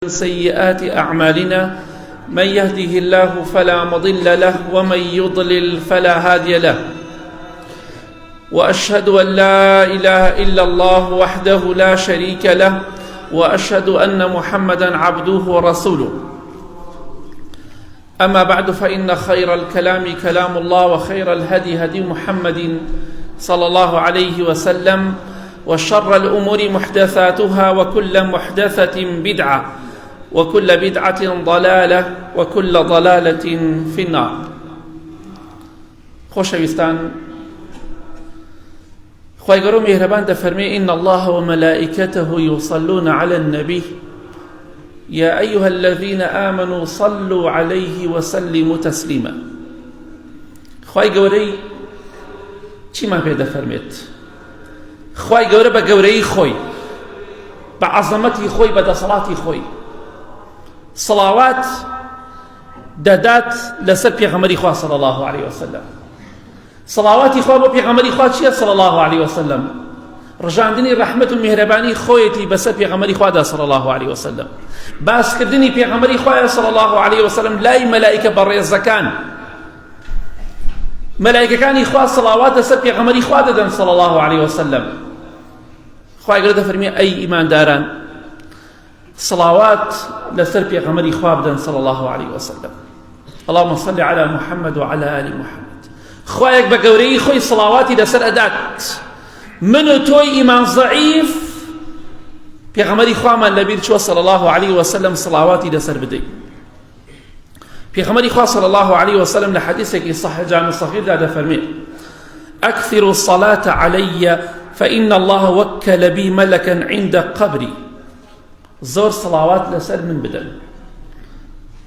سيئات أعمالنا من يهده الله فلا مضل له ومن يضلل فلا هادي له وأشهد أن لا إله إلا الله وحده لا شريك له وأشهد أن محمدا عبده ورسوله أما بعد فإن خير الكلام كلام الله وخير الهدي هدي محمد صلى الله عليه وسلم وشر الأمور محدثاتها وكل محدثة بدعة وكل بدعة ضلالة وكل ضلالة في النار. خۆشەویستان، خوای گەورە و میهرەبان دەفەرمێ إن الله وملائكته يصلون على النبي يا أيها الذين آمنوا صلوا عليه وسلموا تسليما. خوای گەورەی چیمان پێ دەفەرمێت؟ خوای گەورە بە گەورەی خۆی، بە عەزەمەتی خۆی، بە دەسەڵاتی خۆی سڵاوات دەدات لەسەر پێغەمبەری خوا صلی الله عليه وسلم. سڵاواتی خوا بۆ پێغەمبەری خوا چییە صلی الله عليه وسلم؟ ڕژاندنی ڕەحمەت و میهرەبانی خۆیەتی بەسەر پێغەمبەری خوادا صلی الله عليه وسلم. باسکردنی پێغەمبەری خوایە صلی الله عليه وسلم لای مەلائیکە بەڕێزەکان. مەلائیکەکانی خوا سڵاوات لەسەر پێغەمبەری خوا دەدەن صلی الله عليه وسلم. خوای گەورە دەفەرمێ ئەی ئیمانداران، صلوات لسر پیغمبری خواب دن صلی الله عليه وسلم. اللهم صل على محمد وعلى آل محمد. خواهيك بقوري خوي صلواتي لسر أدات منو توي إيمان ضعيف پیغمبری خواب من لبير شو صلى الله عليه وسلم صلواتي لسر بدي. پیغمبری خواب صلى الله عليه وسلم لحديثك صح جامع الصغير دا فرمي أكثر الصلاة علي فإن الله وكل بي ملكا عند قبري. زور صلوات لسر من بدن.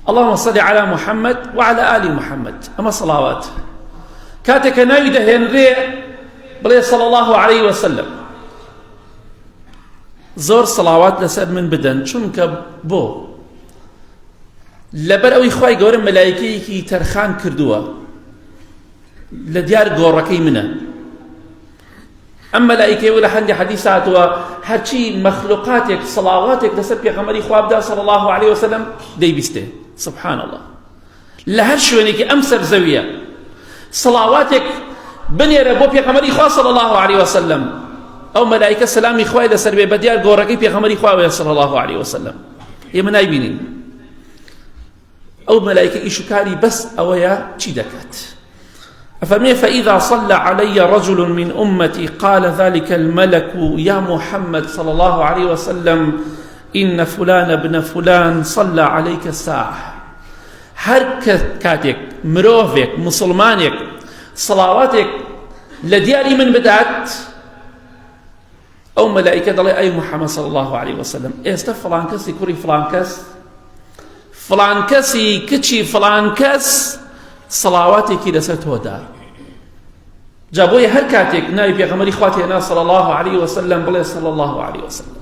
اللهم صل على محمد وعلى آل محمد. أما صلوات كاتك نايده هنري بلي صلى الله عليه وسلم. زور صلوات لسر من بدن چونك بو لبر أو إخوائي قورم ملايكي كي ترخان كردوا لديار قوركي منه. أما ملائكة ولا حندي حديثات وهرشي مخلوقاتك صلواتك لسر بيغمبري خواب دا صلى الله عليه وسلم دي بيسته. سبحان الله. لهرشوينك أمسر زوية صلواتك بني ربو بيغمبري خواب صلى الله عليه وسلم أو ملائكة سلامي خواب لسر بديار قوركي بيغمبري خواب صلى الله عليه وسلم. يمن أيبينين أو ملائكة إيشكاري بس أويا چي دكات. فإذا صلى علي رجل من أمتي قال ذلك الملك يا محمد صلى الله عليه وسلم إن فلان ابن فلان صلى عليك الساعة. هر كاتك مروفك مسلمانك صلواتك لدياري من بدات أو ملائكة دلي أي محمد صلى الله عليه وسلم إيست فلان كسي كوري فلان كس فلان كسي كتشي فلان كس صلواتي كي لسرت ودا جابوي هر كاتك ناي بيغمري خواتي انا صلى الله عليه وسلم بلي صلى الله عليه وسلم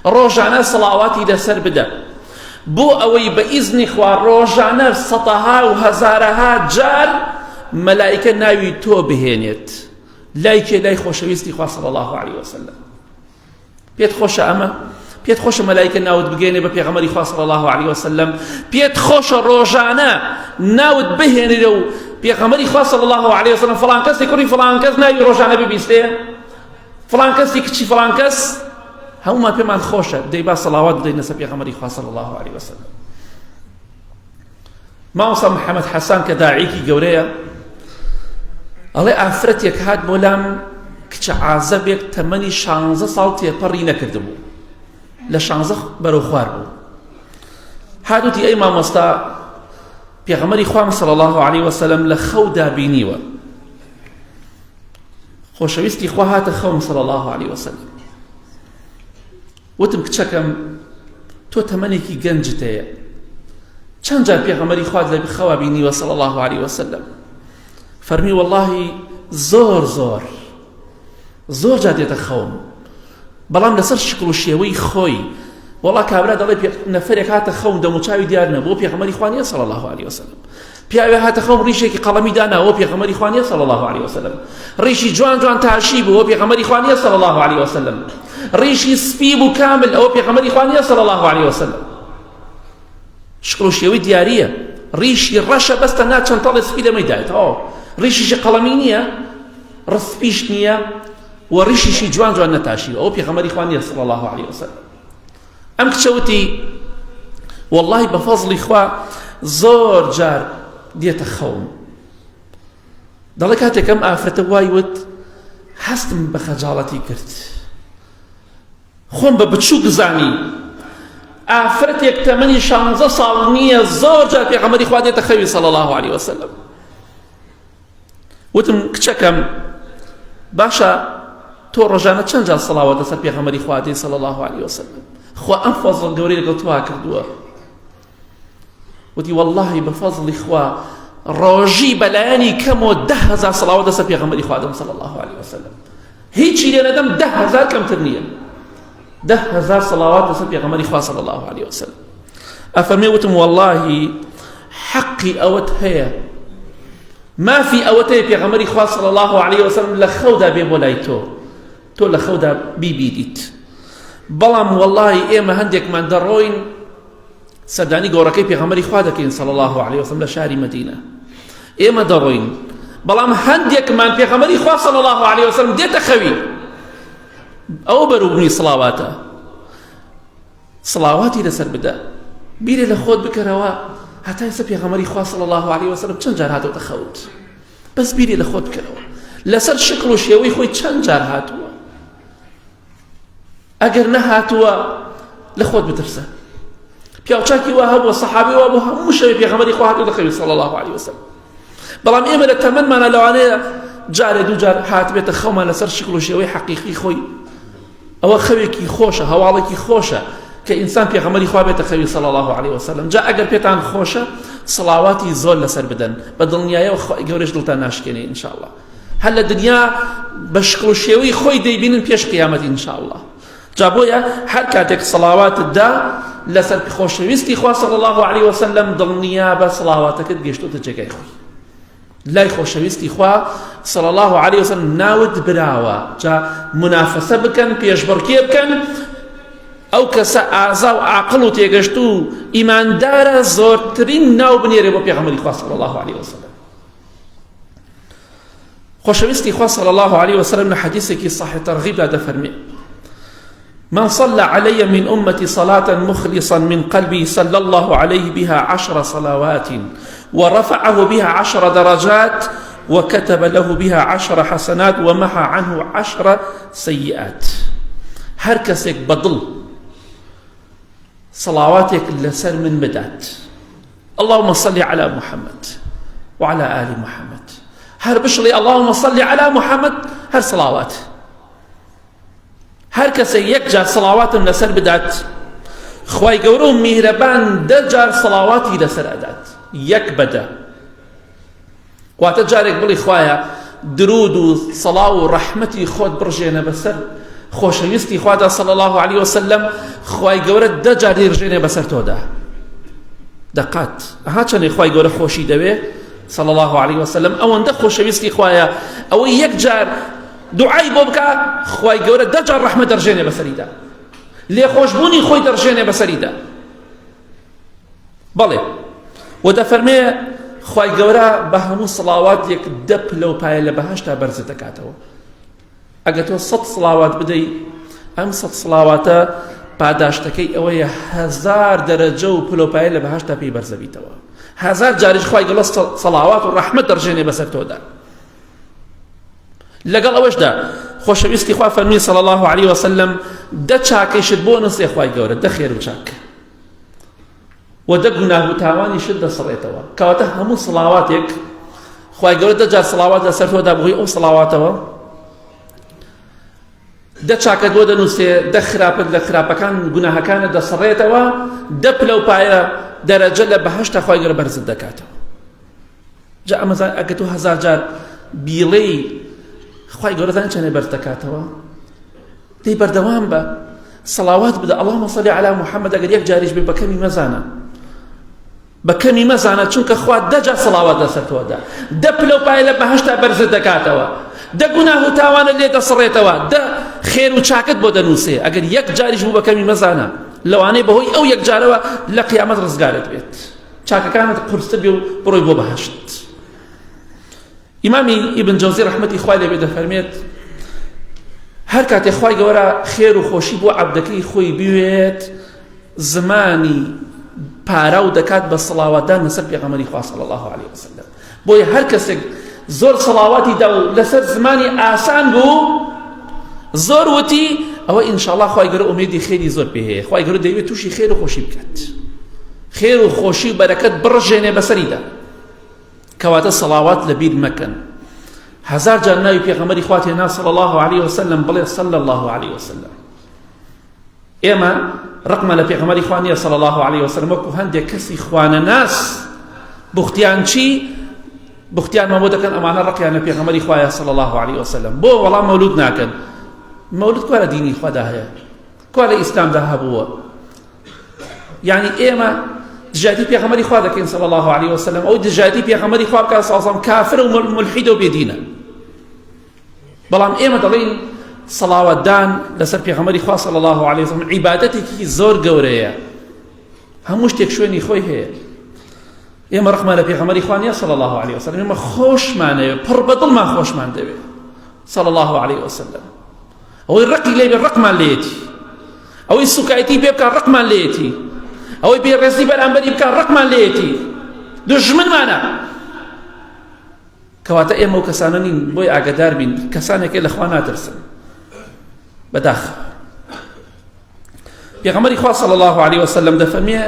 روجانا صلواتي لسر بدا بو اوي باذن خوا روجانا سطها وهزارها جار ملائكه ناوي تو بهينيت لاي خوشويستي خوا صلى الله عليه وسلم بيت خوش اما بيت خوش ملائكة ناود بجانب بيغمري خوا صلى الله عليه وسلم بيت خوش روجانا ناود بهن لو بيغمري خوا صلى الله عليه وسلم فلان كس يكون فلان كس ناوي روجانا ببيسته فلان كس يكشي فلان كس هما بمان خوشة ديبا صلوات دي نسب بيغمري خوا صلى الله عليه وسلم. ما وصل محمد حسان كداعيكي قوريا الله أفرتك هاد بولام كتش عازبك تمني شانزة صالتي برينا كردبو لشانزة برو خوار بو. هادوتي أي ما مستا بيغمري خوام صلى الله عليه وسلم لخودا بينيوه خوشويستي خوهات خوم صلى الله عليه وسلم وتم كتشكم تو تمنيكي گنجتيا چند جار بيغمري خواد لبي خوا بينيوه صلى الله عليه وسلم فرمي والله زور جادية خوم بلام لسر شكل شيوي خوي والله كابرا دلي نفرك هات خوم دموچاوي ديارنا بو بيغمري خوانيه صلى الله عليه وسلم پیاوی هات خوم ریشی قلمی دانا و پیغمبری خوانی صلی الله علیه وسلم ریشی جوان تعشیب و پیغمبری خوانی صلی الله علیه وسلم ریشی سپیب و کامل و پیغمبری خوانی صلی الله علیه وسلم شکڵ و شێوەی دیارە، ڕیشی ڕەشە بەستە نا چەند تەڵێ سپی لەمەیدایێتەوە، ڕیشیشی قەڵەمی نییە، ڕسپیش نییە و ڕیشیشی جوان جوان نەتاشی. ئەوە پێغەمبەری خوا نییە صلی الله علیه وسلم. ئەم کچە وتی والله بە فەزڵی خوا زۆر جار دێتە خەوم، دەڵێ کاتێکم ئافرەتە وای وت هەستم بە خەجاڵەتی کرد، خۆم بە بچووک زانی ئافرەتێک تەمەنی 16 ساڵ نییە زۆر جار پێغەمبەری خوا دێتە خەوی صلی الله علیه وسلم. وتم کچەکەم باشە تۆ ڕۆژانە چەند جار سەڵاوەت لەسەر پێغەمبەری خوا دەی صلی الله علیه وسلم؟ خوا ئەم فەزڵ گەورەی لەگەڵ تۆ کردووە. وتی والله بە فەزڵی خوا ڕۆژی بەلایەنی کەمەوە 10,000 سەڵاوەت لەسەر پێغەمبەری خوا دەم صلی الله علیه وسلم، هیچی لێ نەدەم 10,000 کەمتر نییە، 10,000 سەڵاوات لەسەر پێغەمبەری خوا صلی الله علیه وسلم. ئەفەرمێ وتم والله حەقی ئەوەت هەیە، مافی ئەوەت هەیە پێغەمبەری خوا صلی الله علیه وسلم لە خەودا بێ بۆ لای تۆ لە خەودا بیبیریت، بەڵام والله ئێمە هەندێکمان دەڕۆین سەردانی گۆڕەکەی پێغەمبەری خوا دەکەین صلی الله علیه وسلم لە شاری مەدینە، ئێمە دەڕۆین بەڵام هەندێکمان پێغەمبەری خوا صلی الله علیه وسلم دێتە خەوی. ئەوە بەروبوونی سڵاواتە، سڵاواتی لەسەر بدە، بیرێ لە خۆت بکەرەوە هەتا ئێستا پێغەمبەری خوا صلی الله علیه وسلم چەند جار هاتووەتە خەوت، بەس بیرێ لە خۆت بکەرەوە لەسەر شکڵ و شێوەی خۆی چەند جار هاتووە، ئەگەر نەهاتووە لە خۆت بترسە. پیاوچاکی وا هەبووە سەحابی وا بوو هەموو شەوێ پێغەمبەری خوا هاتووەتە خەوی صلی الله علیه وسلم، بەڵام ئێمە لە تەمەنمانە لەوانەیە جارێ دوو جار هاتبێتە خەومان لەسەر شکڵ و شێوەی حەقیقی خۆی. ئەوە خەوێکی خۆشە، هەواڵێکی خۆشە کە ئینسان پێغەمبەری خوا بێتە خەوی صلی الله علیه وسلم. جا ئەگەر پێتان خۆشە سڵاواتی زۆر لەسەر بدەن، بە دڵنیاییەوە خۆی گەورەش دڵتان ناشکێنێ ئینشاءالله. هەر لە دنیا بە شکڵ و شێوەی خۆی دەیبینن پێش قیامەت ئینشاءالله. جا بۆیە هەر کاتێک سڵاواتت دا لەسەر خۆشەویستی خوا صلی الله علیه وسلم دڵنیا بە سڵاواتەکەت گەیشتوتە جێگای خۆی، لای خۆشەویستی خوا صلی الله علیه وسلم ناوت براوە. جا منافەسە بکەن، پێشبڕکێ بکەن، ئەو کەسە ئازا و عاقڵ و تێگەشت و ئیماندارە زۆرترین ناو بنێرێ بۆ پێغەمبەری خوا صلی الله علیه وسلم. خۆشەویستی خوا صلی الله علیه وسلم لە حەدیثێکی صحیح تەرغیبدا دەفەرمێ من صلى علي من أمتي صلاة مخلصا من قلبي صلى الله عليه بها 10 صلوات ورفعه بها 10 درجات وكتب له بها 10 حسنات ومحى عنه 10 سيئات. هر کەسێک بەدڵ صلواتێک لەسەر من بدات، اللهم صل على محمد وعلى آل محمد، هر بشڵی اللهم صل على محمد، هر صلوات، هر کەسە یەک جار سڵاواتم لەسەر بدات خوای گەورە و میهرەبان 10 جار سڵاواتی لەسەر ئەدات، یەک بەدە. واتە جارێک بڵی خوایە درود و سەڵاو و ڕەحمەتی خۆت بڕژێنە بەسەر خۆشەویستی خوادا صلی الله علیه وسلم، خوای گەورە 10 جار ڕژێنێ بەسەر تۆدا. دەقات ئەها چەندێک خوای گەورە خۆشی دەوێ صلی الله علیه وسلم، ئەوەندە خۆشەویستی خوایە ئەوەی یەک جار دوعای بۆ بکە خوای گەورە 10 جار ڕەحمەت دەڕژێنێ بەسەریدا، لێخۆشبوونی خۆی دەڕژێنێ بەسەریدا. بەڵێ و دەفەرمێ خوای گەورە بە هەموو سڵاواتێک 10 پلەپایە لە بەهەشتا بەرزت دەکاتەوە. ئەگە تۆ 100 سڵاوات بدەی، ئەم 100 سڵاواتە پاداشتەکەی ئەوەیە 1000 دەرەجە و پلەپایە لە بەهەشتا پێی بەرزەبیتەوە، 1000 جاریش خوای گەورە سڵاوات و ڕەحمەت دەڕژێنێ بەسەر تۆدا. لەگەڵ ئەوەشدا خۆشەویستی خوا فەرمی صلی الله علیه وسلم 10 چاکەیشت بۆ نووسێ خوای گەورە، 10 خێر و چاک و 10 گوناه و تاوانیشت دەسڕێتەوە. کەواتە هەموو سڵاواتێک خوای گەورە 10 جار سڵاوات لەسەر تۆدا بغۆی ئەو سڵاواتەوە 10 چاکەت بۆ دەنووسێ، 10 خراپەت لە خراپەکان گوناهەکانت دەسڕێتەوە، 10 پلەپایە دەرەجە لە بەهەشتا خوای گەورە بەرزت دەکاتەوە. جا ئەمە ئەگە تۆ 1000 جار بیڵێی خوای گەورە زانێ چەندێ بەرز دەکاتەوە. دەی بەردەوام بە سڵاوات بدە، اللهم صل على محمد. ئەگەر یەک جاریش بێ بەکەمی مەزانە، بەکەمی مەزانە، چونکە خوا 10 جار سڵاوات لەسەر تۆدا، 10 پلەپایە لە بەهەشتا بەرزت دەکاتەوە، 10 گوناه و تاوانت لێ دەسڕێتەوە، 10 خێر و چاکت بۆ دەنووسێ. ئەگەر یەک جاریش بوو بەکەمی مەزانە، لەوانەیە بەهۆی ئەو یەکجارەوە لە قیامەت ڕزگارت بێت چاکەکانت قورستر بێ و بڕۆی بۆ بەهەشت. ئیمامی ئیبن جەوزی ڕەحمەتی خوای لێ بێ دەفەرمێت هەر کاتێک خوای گەورە خێر و خۆشی بۆ عەبدەکەی خۆی بوێت زمانی پاراو دەکات بە سەڵاواتدان لەسەر پێغەمبەری خوا صلی الله علیه وسلم. بۆیە هەر کەسێک زۆر سەڵاواتی دا و لەسەر زمانی ئاسان بوو زۆر وتی ئەوە ئینشاءالله خوای گەورە ئومێدی خێری زۆر پێ هەیە. خوای گەورە دەیەوێت تووشی خێر و خۆشی بکات، خێر و خۆشی و بەرەکەت بڕژێنێ بەسەریدا. کەواتە سەڵاوات لەبیر مەکەن. هەزار جار ناوی پێغەمبەری خوا تێنا صلی الله علیه وسلم بڵێ صلی الله علیه وسلم. ئێمە ڕقمە لە پێغەمبەری خوا نییە صلی الله علیه وسلم، وەکو هەندێک کەسی خوانەناس بوختیان چی بوختیانمان بۆ دەکەن ئەمانە ڕقیان لە پێغەمبەری خوایە صلی الله علیه وسلم. بۆ وەڵام مەولود ناکەن. مەولود کوا لە دینی خوادا هەیە، کوا لە ئیسلامدا هەبووە. یعنی ئێمە دژایەتی پێغەمبەری خوا دەکەین صلی الله علیه وسلم، ئەو دژایەتی پێغەمبەری خوا بکات صلی الله علیه وسلم کافر و ملحید و بێدینە. بەڵام ئێمە دەڵێن سەڵاوەتدان لەسەر پێغەمبەری خوا صلی الله علیه وسلم عیبادەتێکی زۆر گەورەیە، هەموو شتێک شوێنی خۆی هەیە. ئێمە ڕقمان لە پێغەمبەری خوا نییە صلی الله علیه وسلم، ئێمە خۆشمانەوێ پڕ بەدڵمان خۆشمان دەوێت صلی الله علیه وسلم. ئەوەی ڕقی لێ بێ ڕقمان لێیەتی، ئەوەی سوکایەتی پێ بکات ڕقمان لێیەتی، ئەوەی بێڕێزی بەرامبەری بکات ڕقمان لێیەتی، دژمنمانە. کەواتە ئێمە و کەسانە نین بۆی ئاگادار بین، کەسانێکە لە خوا ناترسن بەداخە. پێغەمبەری خوا صلی الله علیه وسلم دەفەرمێ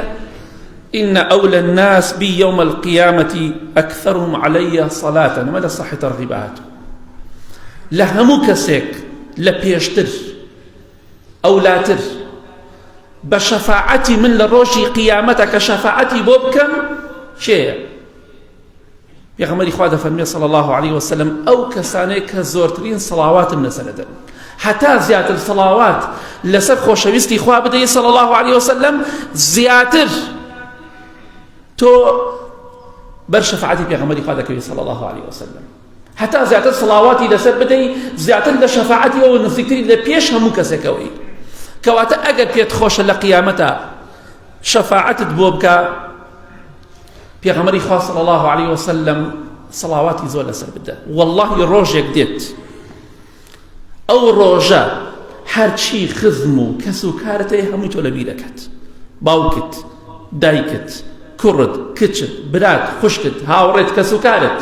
إن أولى الناس بي يوم القيامة أكثرهم علي صلاة. ماذا صح ترغيبات لهمو كسيك لبيشتر أو لاتر بشفاعتي من لروشي قيامتك شفاعتي بوبكم شيء. يا غمري خواد فرمي صلى الله عليه وسلم أو كسانيك زورترين صلوات من سنة حتى زيادة الصلوات لسر خوشويستي خواب بدي صلى الله عليه وسلم زيادة تو بر شفاعتي بيغمبري خادك صلى الله عليه وسلم حتى زيادة صلواتي لسر بدي زيادة لشفاعتي أو نزيكتري لبيش همو كسكوي. كواتا أقل بيت خوش لقيامتا شفاعت بوبكا بيغمبري خوا صلى الله عليه وسلم صلواتي زول لسر بدا. والله روجك ديت أو روجا هرچی خزمو كسوكارته همو تولبي لكت باوكت دايكت كرد كتشت برات خشكت هاورت كسوكارت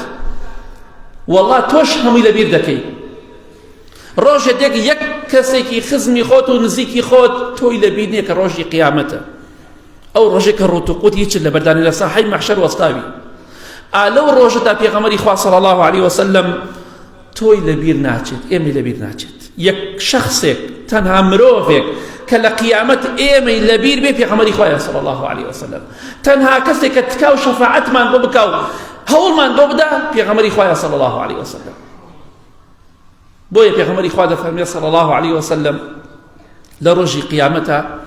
والله توش همي لبير دكي روجا ديك يك كسيكي خزمي خوت ونزيكي خوت توي لبيرني كروجي قيامته او روجا كروتقوت يتشل لبرداني لصاحي محشر وسطاوي لو روجا بيغمبري خوا صلى الله عليه وسلم توي لبير ناچت امي لبير ناچت يك شخصك تنها مروفك كلا قيامت ايمي لبير بي بيغمبري خوا صلى الله عليه وسلم تنها كسك تكاو شفاعت من بوبكاو هول من بوبدا بيغمبري خوا صلى الله عليه وسلم. بويا بيغمبري خوا فرمي صلى الله عليه وسلم لروجي قيامتها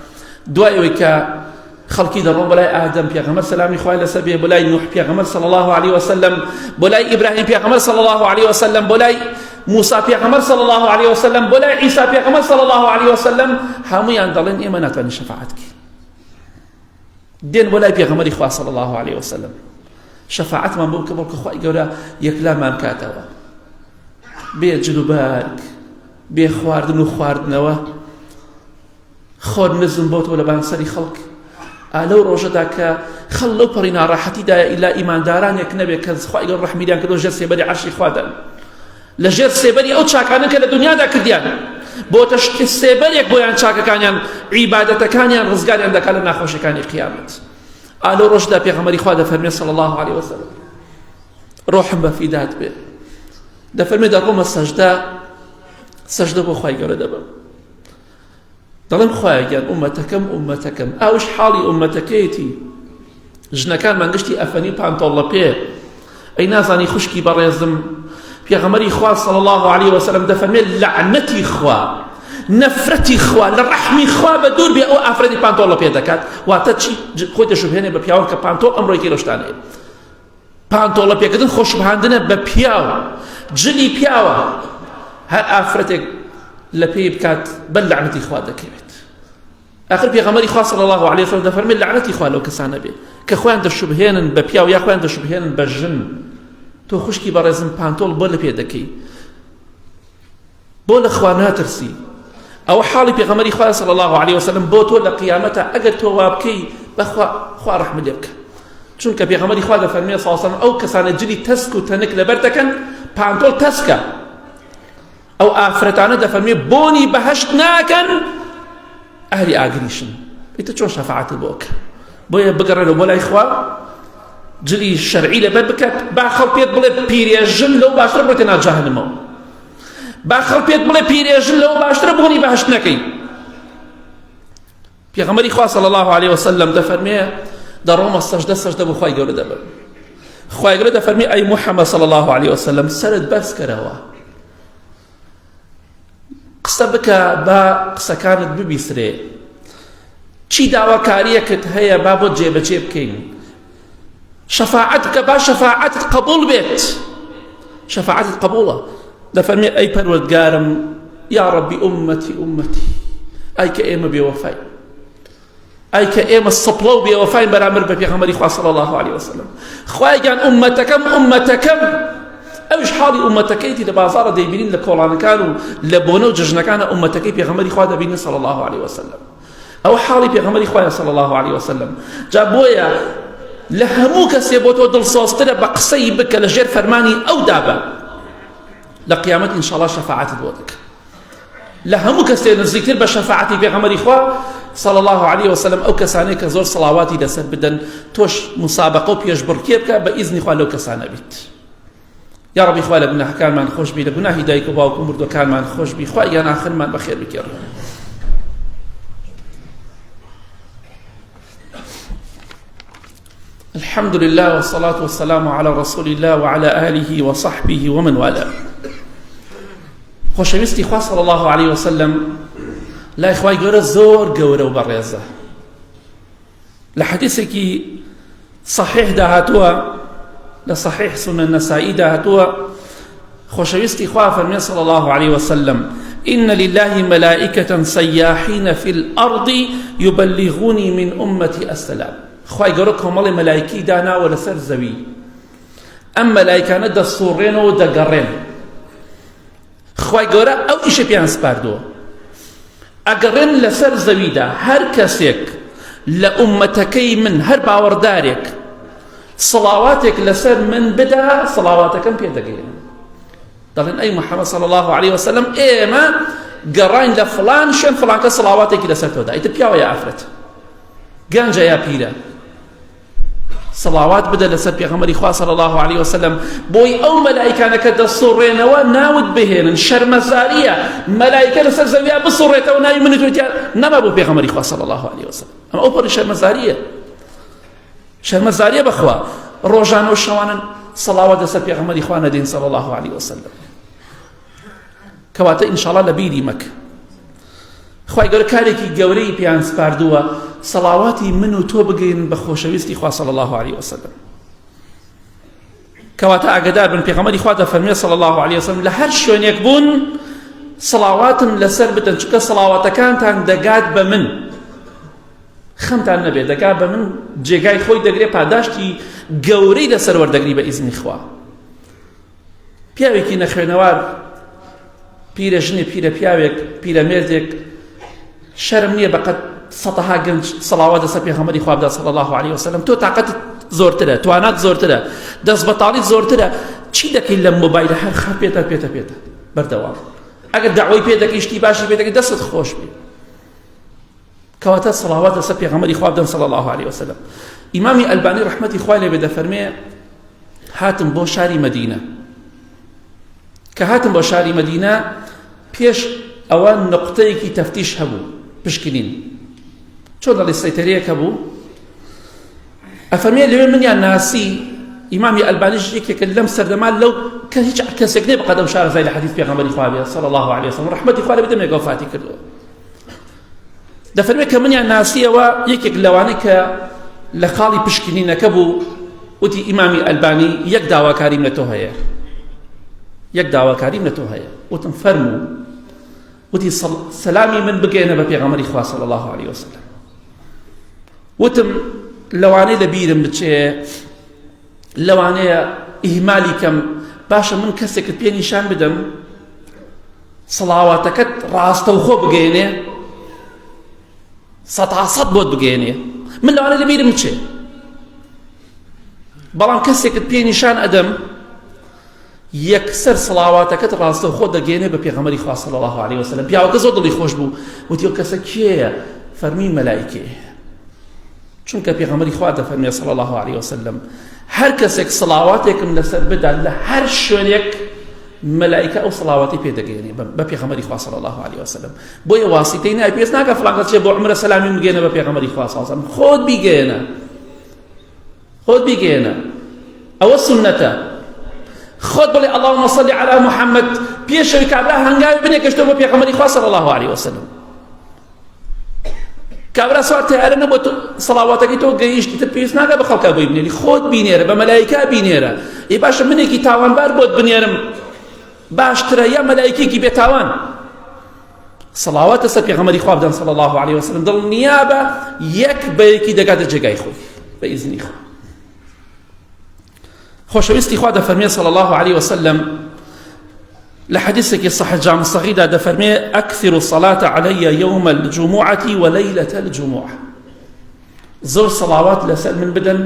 دوايوك خلقي درون بلاي آدم بيغمبر سلامي خواه لسبيه بلاي نوح بيغمبر صلى الله عليه وسلم بلاي إبراهيم بيغمبر صلى الله عليه وسلم بلاي موسى بيغمبر صلى الله عليه وسلم بلاي عيسى بيغمبر صلى الله عليه وسلم همي يندلين إيمانات بني شفاعتك دين بلاي بيغمبر خواه صلى الله عليه وسلم شفاعت من بوك بوك خواه يقول يكلا من كاتوا بيت جلوبارك بي خواردن وخواردنوا خور نزم بوت ولا بانسري خلق لو روجدا خلو برينا راحتي دا إلى إيمان داران يكنبي كز خواهي الرحمي ديان كدو جرسي بري عرشي خوادن لجرسي بري أو تشاكانن كلا دنيا دا كرديان بوتش السيبري يك بويان تشاكا كانيان عبادة كانيان رزقانيان دا كالا ناخوشي كاني قيامت لو روجدا بيغمبري خوادا فرمي صلى الله عليه وسلم روح بفيدات به دا فرمي دا روم السجدة بو خواهي قرد دبا دەڵێم خوایە گیان ئومەتەکەم ئەوش حاڵی ئومەتەکەیەتی ژنەکان مانگشتی ئەفەنی پانتۆڵە پێ ئەی نازانی خوشکی بەڕێزم پێغەمبەری خوا صلی الله عليه وسلم دەفەرمێت لعنەتی خوا نەفرەتی خوا لە ڕەحمی خوا بە دوور بێ ئەو ئافرەتی پانتۆڵە پێ دەکات واتە چی خۆی دەشوبهێنێ بە پیاوە کە پانتۆڵ ئەمڕۆیەکی لەو شتانەیە پانتۆڵە پێکردن خۆشبهاندنە بە پیاوە جلی پیاوە هەر ئافرەتێک لە پێی بکات بەر لعنەتی خوا دەکەوێت آخر پیغمبری خوا صلی الله علیه وسلم دفرمی لعنتی خوا لو کسانه بی که خوان دشبهێنن بە پیا و یا خوان دشبهێنن بە ژن تۆ خوشکی بەڕێزم پانتۆڵ بۆ لە پێ دەکەی بۆ لە خوا ناترسی ئەو حاڵی پێغەمبەری خوا صلی الله علیه وسلم بۆ تۆ لە قیامەتە ئەگەر تۆ وا بکەی بەخوا خوا ڕەحمت لێ بکە چونکە پێغەمبەری خوا دەفەرمێ صلی الله علیه وسلم ئەو کەسانە جلی تەسک و تەنک لەبەر دەکەن پانتۆڵ تەسکە ئەو ئافرەتانە دەفەرمێ بۆنی بەهەشت ناکەن ئەهلی ئاگریشن ئیتر چۆن شەفاعەتت بۆ بکە بۆیە بگەڕێنەوە بۆ لای خوا جلی شەرعی لەبەر بکات با خەڵ پێت بڵێ پیرێژن لەو باشترە بڕێتە ناو جەهەنەمەوە با خەڵ پێت بڵێ پیرێژن لەو باشترە بۆنی بەهەشت نەکەی پێغەمبەری خوا صلی الله علیه وسلم دەفەرمێ دەڕۆمە سەجدە بۆ خوای گەورە دەبم خوای گەورە دەفەرمێ ئەی محەممەد صلی الله علیه وسلم سەرت بەرز کەرەوە قسە بکە با قسەکانت ببیسترێ چی داواکاریەکت هەیە با بۆ جێبەجێ بکەین شەفاعەتکە با شەفاعەتت قبول بێت شەفاعەتت قبوڵە دەفەرمێ ئەی پەروەردگارم یا ڕەبی ئومەتی ئومەتی ئەی کە ئێمە بێوەفاین ئەی کە ئێمە سەپڵە و بێوەفاین بەرامبەر بە پێغەمبەری خوا صلی الله علیه وسلم خوای گیان ئومەتەکەم ئەوش حاڵی ئومەتەکەیتی لە بازاڕە دەیبینین لە کۆڵانەکان و لە بۆنە و جژنەکانە ئومەتەکەی پێغەمبەری خوا دەبینن صلی الله علیه وسلم ئەو حاڵی پێغەمبەری خوایە صلی الله علیه وسلم جا بۆیە لە هەموو کەسێ بۆ تۆ دڵسۆزترە بە قسەی بکە لە ژێر فەرمانی ئەو دابە لە قیامەت ئینشاءالله شەفاعەتت بۆ دەکە لە هەموو کەسێ نزیکتر بە شەفاعەتی پێغەمبەری خوا صلی الله علیه وسلم ئەو کەسانەی کە زۆر سەڵاواتی لەسەر بدەن تۆش مسابقە و پێشبڕکێ بکە بە ئیزنی خوا لەو کەسانە بیت یا ربی خوا لە گوناحەکانمان خۆش بی لە گوناحی دایک و باوک و مردوەکانمان خۆش بی خوا یان ئاخرمان بەخێر بکێڕێ الحمد لله والصلاة والسلام على رسول الله وعلى آله وصحبه ومن والاه خۆشەویستی خوا صلی الله عليه وسلم لای خوای گەورە زۆر گەورە و بەڕێزە لە حەدیثێکی صحیح داهاتووە لە صحیح سنن نەسائی داهاتووە خۆشەویستی خوا فەرمێ صلی الله عليه وسلم إن لله ملائكة سياحين في الأرض يبلغوني من أمتي السلام خوای گەورە کۆمەڵی مەلایکی داناوە لەسەر زەوی ئەم مەلایکانە دەسوڕێنەوە و دەگەڕێن خوای گەورە ئەو ئیشە پێیان سپاردووە ئەگەڕێن لەسەر زەویدا هەر کەسێک لە ئومەتەکەی من هەر باوەڕدارێک سڵاواتێک لەسەر من بدا سڵاواتەکەم پێ دەگەێن دەڵێن ئەی محەممەد صلی الله علیه وسلم ئێمە گەڕاین لە فڵان شوێن فڵان کەس سڵاواتێکی لەسەر تۆدا ئیتر پیاوە یا ئافرەت گەنجە یا پیرە سڵاوات بدە لەسەر پێغەمبەری خوا صلی الله علیه وسلم بۆی ئەو مەلایکانە کە دەسوڕێنەوە ناوت بهێنن شەرمەزاریە مەلایکە لەسەر زەویا بسوڕێتەوە ناوی منت وتیان نەما بۆ پێغەمبەری خوا صلی الله علیه وسلم ئەمە ئەو پەڕی شەرمەزاریە بەخوا ڕۆژانە و شەوانن سڵاوات لەسەر پێغەمبەری خوا نەدەین صلی الله علیه وسلم کەواتە ئینشاءالله لە بیری مەکە خوای گەورە کارێکی گەورەی پێیان سپاردووە سەڵاواتی من و تۆ بگەین بە خۆشەویستی خوا صلی الله علیه وسلم کەواتە ئاگادار بن پێغەمبەری خوا دەفەرمێ صلی الله علیه وسلم لە هەر شوێنێک بوون سڵاواتم لەسەر بدەن چونکە سڵاواتەکانتان دەگات بە من خەمتان نەبێ دەگات بە من جێگای خۆی دەگرێ پاداشتی گەورەی لەسەر وەردەگری بە ئیزنی خوا پیاوێکی نەخوێنەوار پیرەژنێ پیرە پیاوێک پیرەمێردێک شەرم نییە بەقەت سەتەها گەنج سەڵاوات لەسەر پێغەمبەری خوا بدات صلی الله علیه وسلم تۆ تاقەتت زۆرترە توانات زۆرترە دەست بەتاڵیت زۆرترە چی دەکەی لەم مۆبایلە هەر خەر پێتە بەردەوام ئەگەر داوای پێ دەکەی شتی باشی پێ دەکەی دەستت خۆش بێ کەواتە سەڵاوات لەسەر پێغەمبەری خوا بدەن صلی الله علیه وسلم ئیمامی ئەلبانی ڕەحمەتی خوای لێ بێ دەفەرمێ هاتم بۆ شاری مەدینە کە هاتم بۆ شاری مەدینە پێش ئەوە نقطەیەکی تەفتیش هەبوو پشکنین چۆن دەڵێ سەیتەرەیەک هەبوو ئەفەرمێ لەوێ منیان ناسی ئیمامی ئەلبانیش یەکێکە لەم سەردەما لەو کە هیچ کەسێک نێ بەقەدەم شارە زای لە حەدیث پێغەمبەری خوا بێ صلی الله علیه وسلم ڕەحمەتی خوا لێ بێ دەمێک وەفاتی کردووە دەفەرمێ کە منیان ناسیەوە یەکێک لەوانەی کە لە خاڵی پشکنینەکە بوو وتی ئیمامی ئەلبانی یەک داواکاریم لە تۆ هەیە وتم فەرموو وتی سەلامی من بگەێنە بە پێغەمبەری خوا صلی الله علیه وسلم وتم لەوانەیە لە بیرم بچێ لەوانەیە ئیهمالی کەم باشە من کەسێکت پێ نیشان بدەم سەڵاواتەکەت ڕاستەوخۆ بگەێنێ 100% بۆت بگەێنێ من لەوانەیە لە بیرم بچێ بەڵام کەسێکت پێ نیشان ئەدەم یەکسەر سەڵاواتەکەت ڕاستەوخۆ دەگەێنێ بە پێغەمبەری خوا صلی الله علیه وسلم. پیاوەکە زۆر دڵی خۆش بوو وتی ئەو کەسە کێیە؟ فەرمی مەلایکەیە، چونکە پێغەمبەری خوا دەفەرمێ صلی الله علیه وسلم هەر کەسێک سەڵاواتێکم لەسەر بدا لە هەر شوێنێک مەلایکە ئەو سەڵاواتی پێدەگەێنێ بە پێغەمبەری خوا صلی الله علیه وسلم. بۆیە واسیتەی نای پێویست ناکە فڵان کەس بۆ عومرە سەلامی بگەێنە بە پێغەمبەری خوا صلی الله علیه وسلم، خۆت بیگەێنە ئەوە سنەتە. خۆت بڵێ اللهم صل على محمد پێشەوی کابرا هەنگاوی بنێ کەشتۆ بۆ پێغەمبەری خوا صلی الله علیه وسلم. کابرا سوار تیارە نەبووە سەڵاواتەکەی تۆ گەیشتی تر پێویست ناکە بە خەڵکا بۆی بنێری، خۆت بینێرە بە مەلایکە بینێرە. ئەی باشە منێکی تاوانبار بۆت بنێرم باشترە یا مەلایکێکی بێتاوان؟ سەڵاواتە سەر پێغەمبەری خوا بدەن صلی الله علیه وسلم، دڵنیابە یەک بەیەکی دەگاتە جێگای خۆی بە ئیزنی خوا. خۆشەویستی خوا دەفەرمێ صلی الله علیه وسلم لە حەدیثێکی صحیح جامع صغیردا دەفەرمێ ئەکثروا الصلاة علی یوم الجمعة وليلة الجمعة، زۆر سەڵاوات لەسەر من بدەن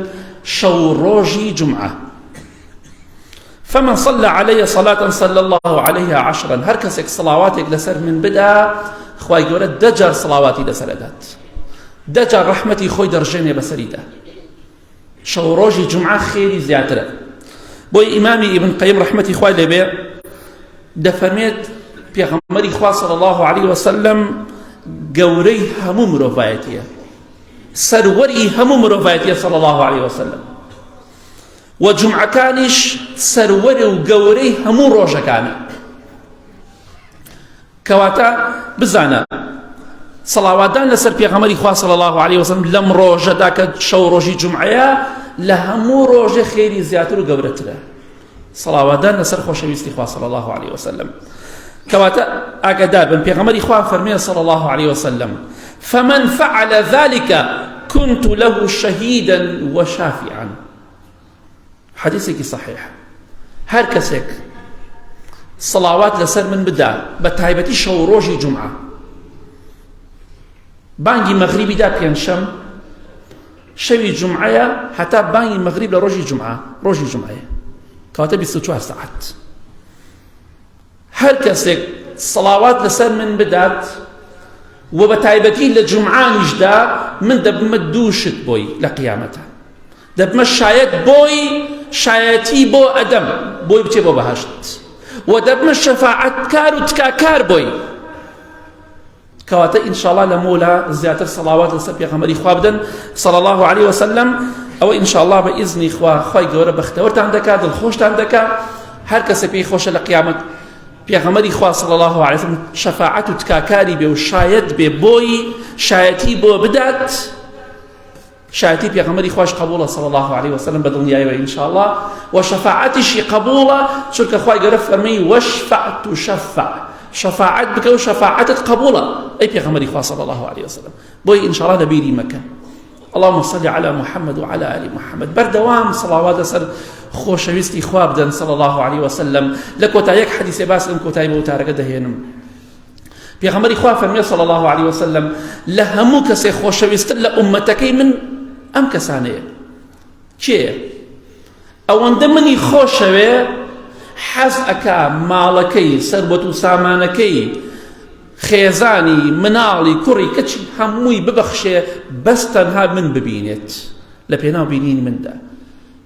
شەو ڕۆژی جمعە. فمن صلى علي صلاة صلى الله عليها 10، هەر کەسێک سەڵاواتێک لەسەر من بدا خوای گەورە 10 جار سەڵاواتی لەسەر ئەدات، 10 جار ڕەحمەتی خۆی دەڕژێنێ بەسەریدا. شەو ڕۆژی جمعە خێری زیاترە. بۆی ئیمامی ئیبن قەیم ڕەحمەتی خوای لێبێ دەفەرمێت پێغەمبەری خوا صلی الله علیه وسلم گەورەی هەموو مرۆڤایەتیە، سەروەری هەموو مرۆڤایەتیە صلی الله علیه وسلم، و جمعەکانیش سەروەری و گەورەی هەموو ڕۆژەکانە. کەواتە بزانە سەڵاواتدان لەسەر پێغەمبەری خوا صلی الله علیه وسلم لەم ڕۆژەدا کە شەو ڕۆژی جمعەیە لە هەموو ڕۆژێ خێری زیاتر و گەورەترە. سەڵاواتدان لەسەر خۆشەویستی خوا صلی الله علیه وسلم. کەواتە ئاگادار بن پێغەمبەری خوا فەرمێ صلی الله علیه وسلم فمن فعل ذلك كنت له شهيدا وشافعا. حدیثێکی صحیح. هەر کەسێک سەڵاوات لەسەر من بدا بە تایبەتی شەو ڕۆژی جمعە، بانگی مەغریبیدا پێنجشەم شەوی جمعەیە هەتا بانگی مەغریب لە ڕۆژی جمعەیە، کەواتە 24 ساعت. هەر کەسێک سەڵاوات لەسەر من بدات و بە تایبەتی لە جمعانیشدا من دەبمە دووشت بۆی لە قیامەتە، دەبمە شایەت بۆی شایەتی بۆ ئەدەم بۆی بچێ بۆ بەهەشت، و دەبمە شەفاعەتکار و تکاکار بۆی. کەواتە ئینشاءالله لە مۆلا زیاتر سەڵاوات لەسەر پێغەمبەری خوا بدەن صلی الله علیه وسلم. ئەوە ئینشاءالله بە ئیزنی خوا خوای گەورە بەختەوەرتان دەکات، دڵخۆشتان دەکات. هەر کەسە پێی خۆشە لە قیامەت پێغەمبەری خوا صلی الله علیه وسلم شەفاعەت و تکاکاری بێ و شایەت بێ بۆی شایەتی بۆ بدات، شایەتی پێغەمبەری خوش قبوڵە صلی الله علیه وسلم بە دڵنیاییەوە ئینشاءالله، و شەفاعەتیشی قبوڵە چونکە خوای گەورە فەرمووی وەشفع تشفع، شەفاعەت بکە و شەفاعەتت قبوڵە ئەی پێغەمبەری خوا صلی الله علیه وسلم. بۆی ئینشاءالله لەبیری مەکە. اللهم صل على محمد وعلى آل محمد. بردوام صلوات سر خۆشەویستی خوا بدەن صلی الله علیه وسلم. لە کۆتاییەک حەدیثێ باس لەم کۆتایی بە وتارەکە دەهێنم. پێغەمبەری خوا فەرمووی صلی الله علیه وسلم لە هەموو کەسێک خۆشەویستتر لە ئومەتەکەی من ئەم کەسانەیە. کێیە؟ ئەوەندە منی خۆشەوێ حەز ئەکا ماڵەکەی سەروەت و سامانەکەی خێزانی مناڵی کوڕی کەچی هەمووی ببەخشێ بەس تەنها من ببینێت لە پێناو بینینی مندا.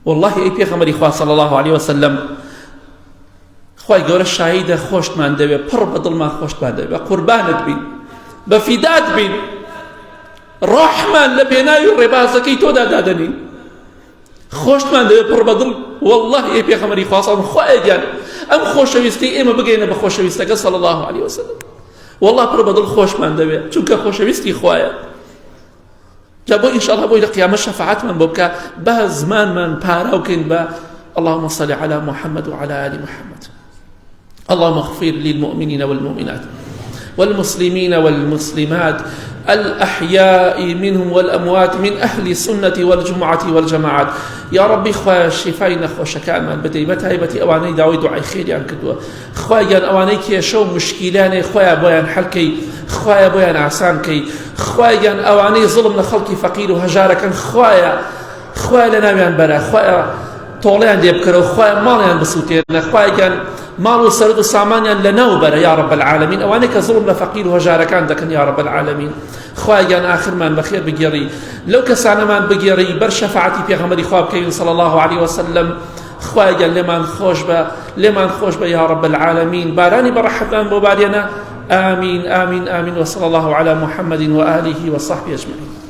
والله ئەی پێغەمبەری خوا صلی الله علیه وسلم خوای گەورە شاهیدە خۆشتمان دەوێت، پڕ بە دڵمان خۆشتمان دەوێت، بە قوربانت بین، بە فیدات بین، ڕۆحمان لە پێناوی ڕێبازەکەی تۆدا دادەنین، خۆشتمان دەوێت پڕ بە دڵ. والله ئەی پێغەمبەری خوا صلی خوایە گیان ئەم خۆشەویستی ئێمە بگەینە بە خۆشەویستەکە صلی الله علیه وسلم. والله پڕ بە دڵ خۆشمان دەوێت چونکە خۆشەویستی خوایە. جا بۆ ئینشاءالله بۆی لە قیامەت شەفاعەتمان بۆ بکە، بە زمانمان پاراو بکەین بە اللهم صل على محمد وعلى آل محمد. اللهم اغفر للمؤمنين والمؤمنات والمسلمين والمسلمات الأحياء منهم والأموات من أهل السنة والجمعة والجماعات. يا ربي خواه شفای نەخۆشەکان من بدەی بە تایبەتی ئەوانەی داوای دوعای خێریان کردووە، خوایان ئەوانەی کێشە و مشکیلانێ خۆیان بۆیان حەلکەی، خوایە بۆیان ئاسانکەی، خوایان ئەوانەی زڵم لە خەڵکی فەقیر و هەژارەکەن خوایە لە ناویان بەرە، خوایە تۆڵیان لێ بکەرەوە، خوایە ماڵیان بسووتێنە، خوایان ماڵ و سەرد و سامانیان لە ناو بەرە یا رب العالمین، ئەوانەی کە زڵم لە فەقیر و هەژارەکان دەکەن یا رب العالمین. خوایان آخرمان بەخێر بگێڕی، لەو کەسانەمان بگێڕی بەر شەفاعەتی پێغەمبەری خوا بکەین صلی الله عليه وسلم. خوایان لێمان خۆش بە یا رب العالمین، بارانی بەڕەحەتمان بۆ بارێنە. آمين آمين آمين، وصلى الله على محمد وآله وصحبه أجمعين.